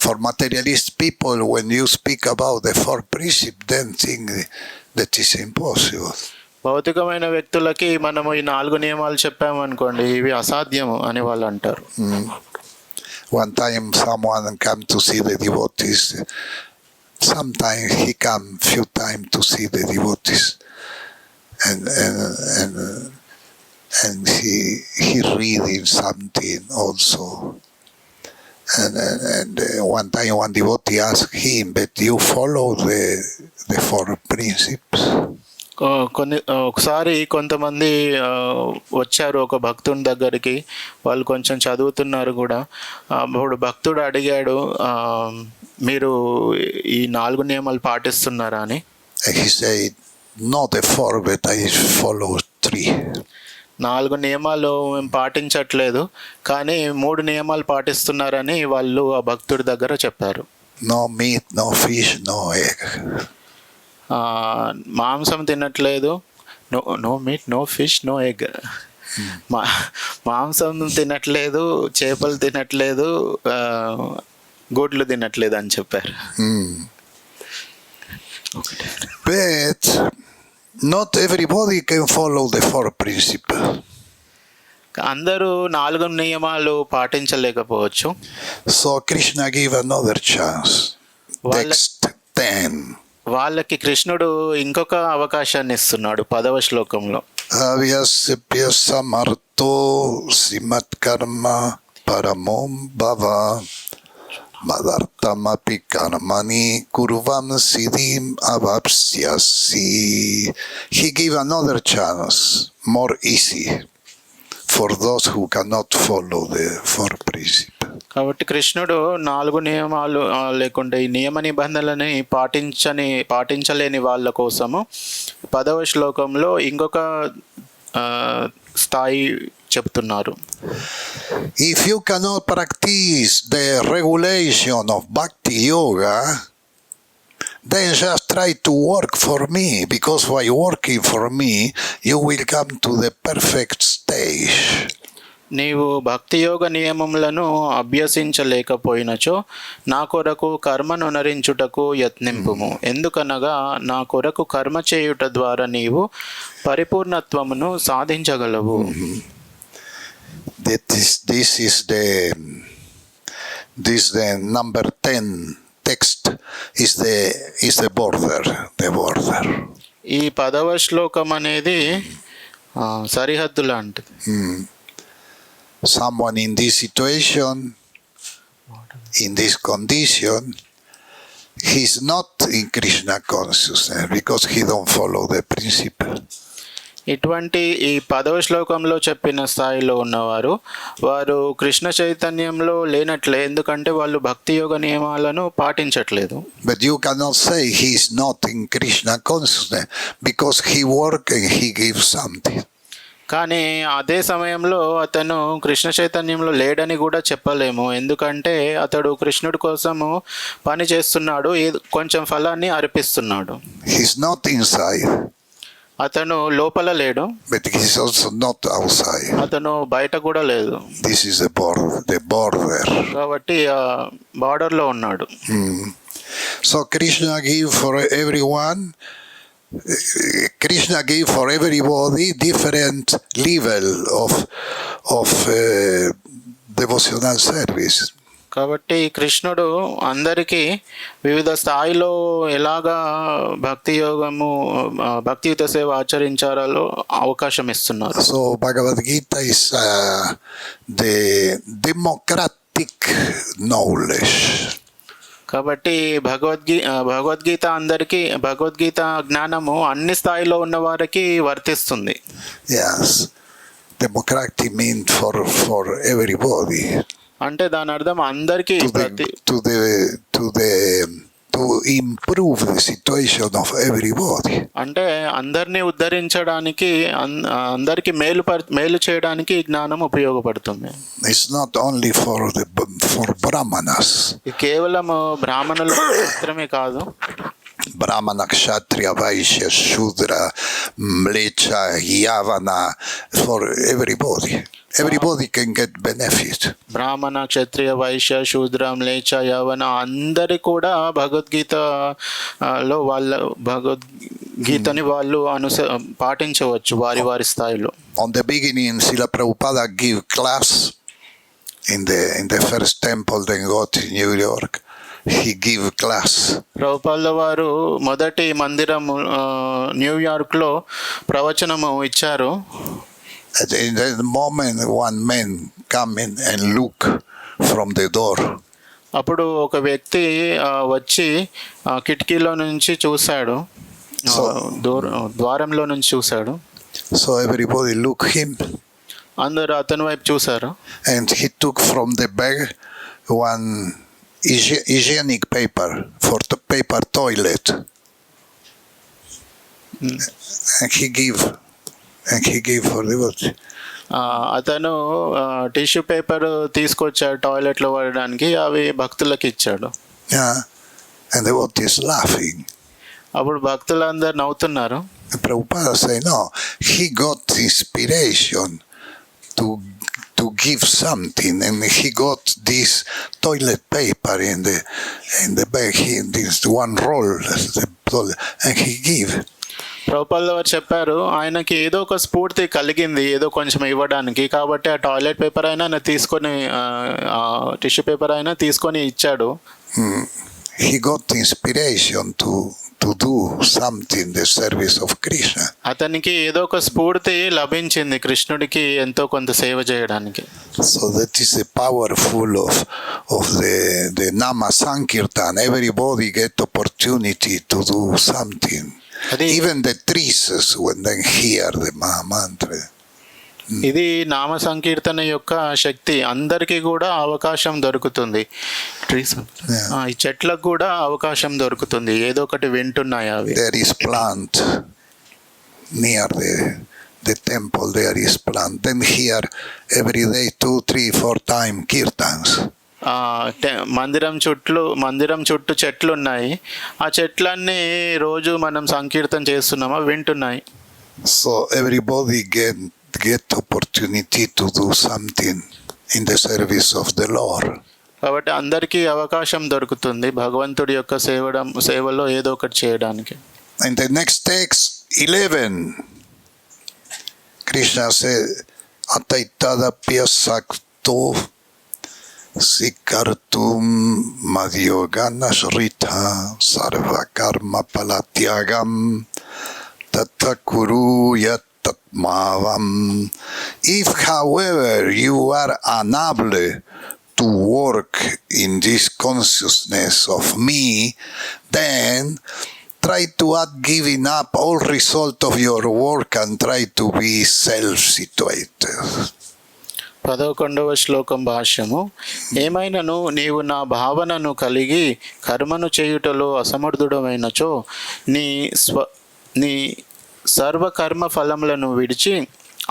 For materialist people, when you speak about the four principles, then think that is impossible. భౌతికమైన వ్యక్తులకి మనము ఈ 4 నియమాలు చెప్పామనుకోండి, ఇవి అసాధ్యము అని వాళ్ళు అంటారు. One time someone came to see the devotees. Sometimes he come few times to see the devotees, and he reading something also. And one time one devotee asked him, "But you follow the four principles?" ఒకసారి కొంతమంది వచ్చారు ఒక భక్తుని దగ్గరికి. వాళ్ళు కొంచెం చదువుతున్నారు కూడా. అప్పుడు భక్తుడు అడిగాడు, మీరు ఈ 4 నియమాలు పాటిస్తున్నారా అని. He said, "Not the four, but I follow 3." 4 నియమాలు మేము పాటించట్లేదు, కానీ 3 నియమాలు పాటిస్తున్నారని వాళ్ళు ఆ భక్తుడి దగ్గర చెప్పారు. No meat, no fish, no egg. మాంసం తినట్లేదు, no meat, no fish, no egg. మాంసం తినట్లేదు, చేపలు తినట్లేదు, గుడ్లు తినట్లేదు అని చెప్పారు. But not everybody can follow the four principles. అందరూ 4 నియమాలు పాటించలేకపోవచ్చు. So Krishna gave another chance. Text 10. వాళ్ళకి కృష్ణుడు ఇంకొక అవకాశాన్ని ఇస్తున్నాడు 10వ శ్లోకంలో. అవ్యస్య సమర్థో శ్రీమత్ కర్మ పరమోం భవ మదర్థమపి కర్మని కుర్వం సిద్ధిం అవాప్స్యసి. He gave another chance, more easy for those who cannot follow the four principles. కాబట్టి కృష్ణుడు 4 నియమాలు లేకుంటే ఈ నియమ నిబంధనలని పాటించలేని వాళ్ళ కోసము 10వ శ్లోకంలో ఇంకొక స్థాయి చెప్తున్నారు. If you cannot practice the regulation of bhakti yoga, then just try to work for me, because by working for me you will come to the perfect stage. నీవు భక్తి యోగ నియమములను అభ్యసించలేకపోయినచో నా కొరకు కర్మను నరించుటకు యత్నింపుము. ఎందుకనగా నా కొరకు కర్మ చేయుట ద్వారా నీవు పరిపూర్ణత్వమును సాధించగలవు. This is the number 10 text is the border. ఈ 10వ శ్లోకం అనేది సరిహద్దు లాంటిది. Someone in this situation, in this condition, he's not in Krishna consciousness because he don't follow the principle. ఇటువంటి ఈ 10వ శ్లోకంలో చెప్పిన స్థాయిలో ఉన్నవారు వారు కృష్ణ చైతన్యంలో లేనట్లే, ఎందుకంటే వాళ్ళు భక్తి యోగ నియమాలను పాటించట్లేదు. But you cannot say he is not in Krishna consciousness because he work and he gives something. కానీ అదే సమయంలో అతను కృష్ణ చైతన్యంలో లేడని కూడా చెప్పలేము, ఎందుకంటే అతడు కృష్ణుడి కోసము పని చేస్తున్నాడు, కొంచెం ఫలాన్ని అర్పిస్తున్నాడు. He's not inside. అతను లోపల లేడు, but he's also not outside. అతను బయట కూడా లేదు. This is the border. కాబట్టి బార్డర్లో ఉన్నాడు. So Krishna gave for everyone. Krishna gave for everybody different level of devotional service. కాబట్టి కృష్ణుడు అందరికీ వివిధ స్థాయిలో ఎలాగా భక్తియుత సేవ ఆచరించాలో అవకాశం ఇస్తున్నారు. So Bhagavad Gita is the democratic knowledge. కాబట్టి భగవద్గీత జ్ఞానము అన్ని స్థాయిలో ఉన్న వారికి వర్తిస్తుంది. Yes, democratic means for everybody. అంటే దాని అర్థం అందరికీ to improve the situation of everybody. అంటే అందరినీ ఉద్ధరించడానికి, అందరికి మేలు చేయడానికి జ్ఞానం ఉపయోగపడుతుంది. It's not only for brahmanas. కేవలం బ్రాహ్మణులకు మాత్రమే కాదు. Brahmana, Kshatriya, Vaishya, Shudra, Mlecha, Yavana, for everybody. Everybody can get benefit. బ్రాహ్మణ, క్షత్రియ, వైశ్య, శూద్ర, మ్లేచ్ఛ, యవన అందరి కూడా భగవద్గీతలో వాళ్ళ భగవద్గీతని వాళ్ళు పాటించవచ్చు వారి వారి స్థాయిలో. On the beginning, Srila Prabhupada give class in the first temple they got in New York. He give class. ప్రభుపాదుల వారు మొదటి మందిరం న్యూయార్క్లో ప్రవచనము ఇచ్చారు. At the moment, one man come in and look from the door. అప్పుడు ఒక వ్యక్తి వచ్చి కిటికీలో నుంచి చూశాడు, ద్వారంలో నుంచి చూశాడు. So everybody look him. అందరూ అతని వైపు చూశారు. And he took from the bag one hygienic paper for the paper toilet. And he gave for the what? అతను టిష్యూ పేపర్ తీసుకొచ్చాడు టాయిలెట్లో వాడడానికి, అవి భక్తులకు ఇచ్చాడు. And the what is laughing. అప్పుడు భక్తులందరూ నవ్వుతున్నారు. Prabhupada say no, he got inspiration to give something, and he got this toilet paper in the bag, this one roll, and he give. ప్రభుపాదుల వారు చెప్పారు, ఆయనకి ఏదో ఒక స్ఫూర్తి కలిగింది ఏదో కొంచెం ఇవ్వడానికి, కాబట్టి ఆ టాయిలెట్ పేపర్ అయినా తీసుకొని టిష్యూ పేపర్ అయినా తీసుకొని ఇచ్చాడు. He got inspiration to do something the service of Krishna. అతనికి ఏదో ఒక స్ఫూర్తి లభించింది కృష్ణుడికి ఎంతో కొంత సేవ చేయడానికి. So that is the powerful of the Nama Sankirtan. Everybody get opportunity to do something. Even the trees when they hear the mantra. ఇది నామ సంకీర్తన యొక్క శక్తి. అందరికీ కూడా అవకాశం దొరుకుతుంది. ఈ చెట్లకు కూడా అవకాశం దొరుకుతుంది, ఏదో ఒకటి వింటున్నాయి అవి. There is plant near the temple, there is plant. Then here every day 2, 3, 4 time kirtans. మందిరం చుట్టూ చెట్లు ఉన్నాయి. ఆ చెట్లన్నీ రోజు మనం సంకీర్తన చేస్తున్నామా వింటున్నాయి. So everybody get opportunity to do something in the service of the Lord. కాబట్టి అందరికీ అవకాశం దొరుకుతుంది భగవంతుడి యొక్క సేవలో ఏదో ఒకటి చేయడానికి. In the next text 11, Krishna said, "Ataitadapya sakto sikartum madhyogana shrita sarva karma palatyagam tathakuru yat tatmavam." If, however, you are unable to work in this consciousness of me, then try to add giving up all result of your work and try to be self-situated. 11వ శ్లోకం భాష్యము. ఏమైనను నీవు నా భావనను కలిగి కర్మను చేయుటలో అసమర్థుడమైనచో నీ సర్వకర్మ ఫలములను విడిచి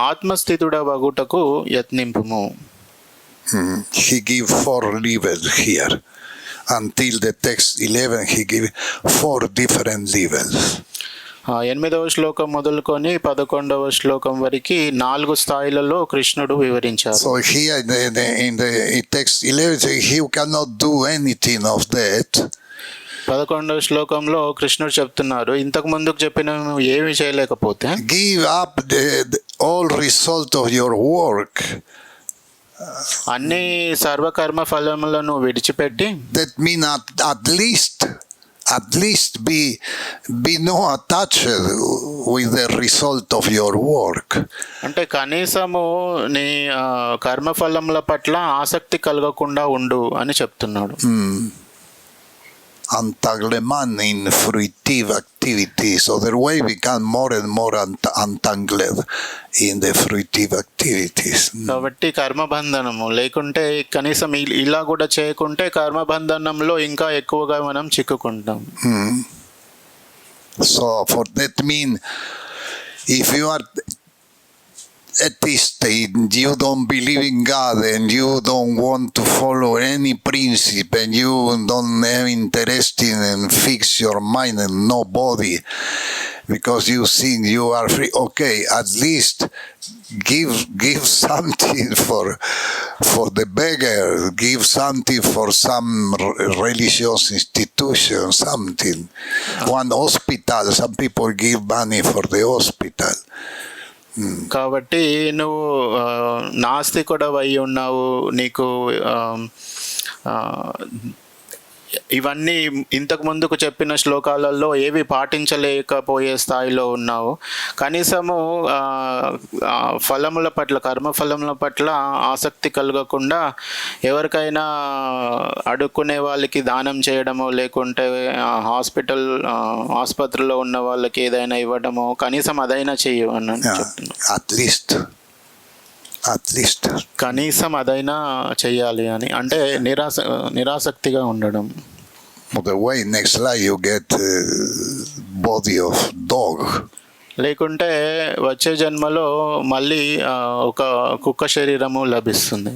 ఆత్మస్థితుడవగుటకు యత్నింపుము. He give 4 levels here. Until the text 11, he give 4 different levels. 8వ శ్లోకం మొదలుకొని 11వ శ్లోకం వరకు 4 స్థాయిలలో కృష్ణుడు వివరించారు. So here in the text 11, he cannot do anything of that. 11వ శ్లోకంలో కృష్ణుడు చెప్తున్నారు, ఇంతకు ముందుకు చెప్పిన ఏమి చేయలేకపోతే give up all result of your work. అన్ని సర్వకర్మ ఫలములను విడిచిపెట్టి, that mean at least be no attached with the result of your work. అంటే కనీసము నీ కర్మఫలముల పట్ల ఆసక్తి కలగకుండా ఉండు అని చెప్తున్నాడు. Entanglement in fruitive activities. So the way we become more and more entangled in the fruitive activities. కాబట్టి కర్మబంధనము లేకుంటే కనీసం ఇలా కూడా చేయకుంటే కర్మబంధనంలో ఇంకా ఎక్కువగా మనం చిక్కుకుంటాం. So for that mean, if you are atheist and you don't believe in God and you don't want to follow any principle and you don't have interest in and fix your mind and nobody because you think you are free, okay, at least give something for the beggar, give something for some religious institution, something. One hospital, some people give money for the hospital. కాబట్టి నువ్వు నాస్తికుడవు అయి ఉన్నావు, నీకు ఇవన్నీ ఇంతకు ముందుకు చెప్పిన శ్లోకాలలో ఏవి పాటించలేకపోయే స్థాయిలో ఉన్నావు. కనీసము ఫలముల పట్ల, కర్మఫలముల పట్ల ఆసక్తి కలగకుండా ఎవరికైనా అడుక్కునే వాళ్ళకి దానం చేయడమో, లేకుంటే ఆసుపత్రిలో ఉన్న వాళ్ళకి ఏదైనా ఇవ్వడమో, కనీసం అదైనా చెయ్యు అన్నాను చెప్తున్నాను. అట్లీస్ట్ కనీసం అదైనా చెయ్యాలి అని, అంటే నిరాసక్తిగా ఉండడం. The way next life you get body of dog. లేకుంటే వచ్చే జన్మలో మళ్ళీ ఒక కుక్క శరీరము లభిస్తుంది.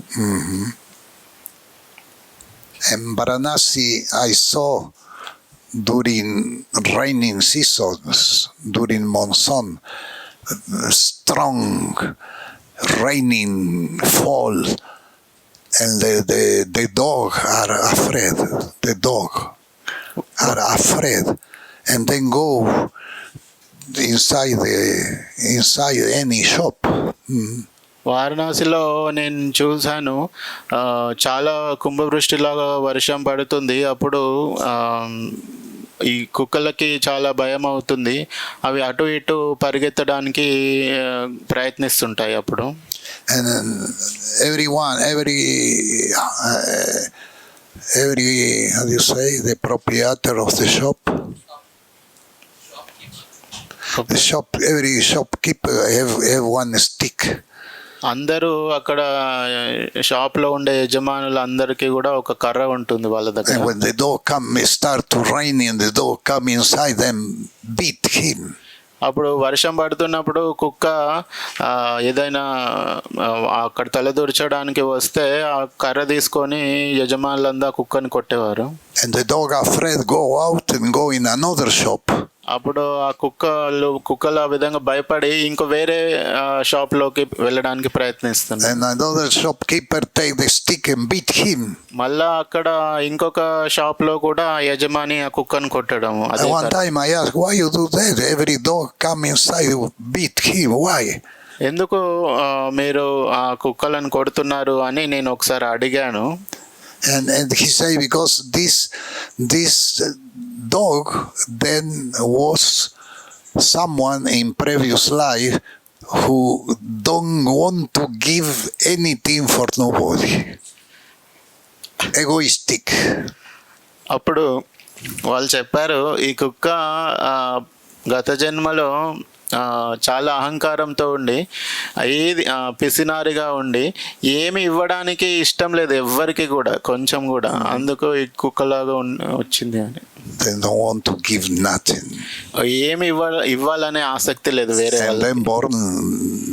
In Varanasi I saw during raining seasons, during monsoon, strong raining fall and the dog are afraid. The dog are afraid and then go inside any shop. వారణాసిలో నేను చూశాను, చాలా కుంభవృష్టిలాగా వర్షం పడుతుంది. అప్పుడు ఈ కుక్కలకి చాలా భయం అవుతుంది, అవి అటు ఇటు పరిగెత్తడానికి ప్రయత్నిస్తుంటాయి. అప్పుడు every how do you say, the proprietor of the shop, the shop, every shopkeeper have one stick. అందరూ అక్కడ షాప్లో ఉండే యజమానులు అందరికీ కూడా ఒక కర్ర ఉంటుంది వాళ్ళ దగ్గర. And when the dog start to rain and the dog come inside them beat him. అప్పుడు వర్షం పడుతున్నప్పుడు కుక్క ఏదైనా అక్కడ తలదూర్చడానికి వస్తే ఆ కర్ర తీసుకొని యజమానులంతా కుక్కని కొట్టేవారు. And the dog afraid go out and go in another shop. అప్పుడు ఆ కుక్కలు ఆ విధంగా భయపడి ఇంకో వేరే షాప్లోకి వెళ్ళడానికి ప్రయత్నిస్తున్నాయి. And another shopkeeper take the stick and beat him. మళ్ళా అక్కడ ఇంకొక షాప్లో కూడా యజమాని ఆ కుక్కను కొట్టడం. One time I asked, why you do that? Every dog come inside beat him. Why? ఎందుకు మీరు ఆ కుక్కలను కొడుతున్నారు అని నేను ఒకసారి అడిగాను. And he said, because this dog then was someone in previous life who don't want to give anything for nobody. Egoistic. అప్పుడు వాళ్ళు చెప్పారు, ఈ కుక్క గత జన్మలో చాలా అహంకారంతో ఉండి, ఏది పిసినారిగా ఉండి, ఏమి ఇవ్వడానికి ఇష్టం లేదు ఎవ్వరికి కూడా, కొంచెం కూడా. అందుకు ఈ కుక్కలాగా వచ్చింది అని. They don't want to give nothing. ఏమి ఇవ్వాలనే ఆసక్తి లేదు వేరే వాళ్ళు. And then born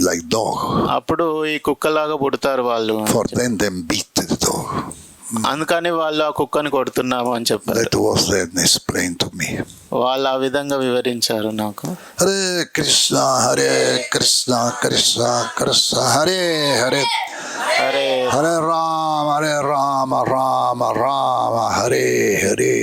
like dog. అప్పుడు ఈ కుక్కలాగా పుడతారు వాళ్ళు. For them beat the dog. అందుకని వాళ్ళు ఆ కుక్కని కొడుతున్నాము అని చెప్పారు. That was then explained to me. వాళ్ళు ఆ విధంగా వివరించారు నాకు. హరే కృష్ణ హరే కృష్ణ కృష్ణ కృష్ణ హరే హరే హరే హరే రామ రామ రామ హరే హరే.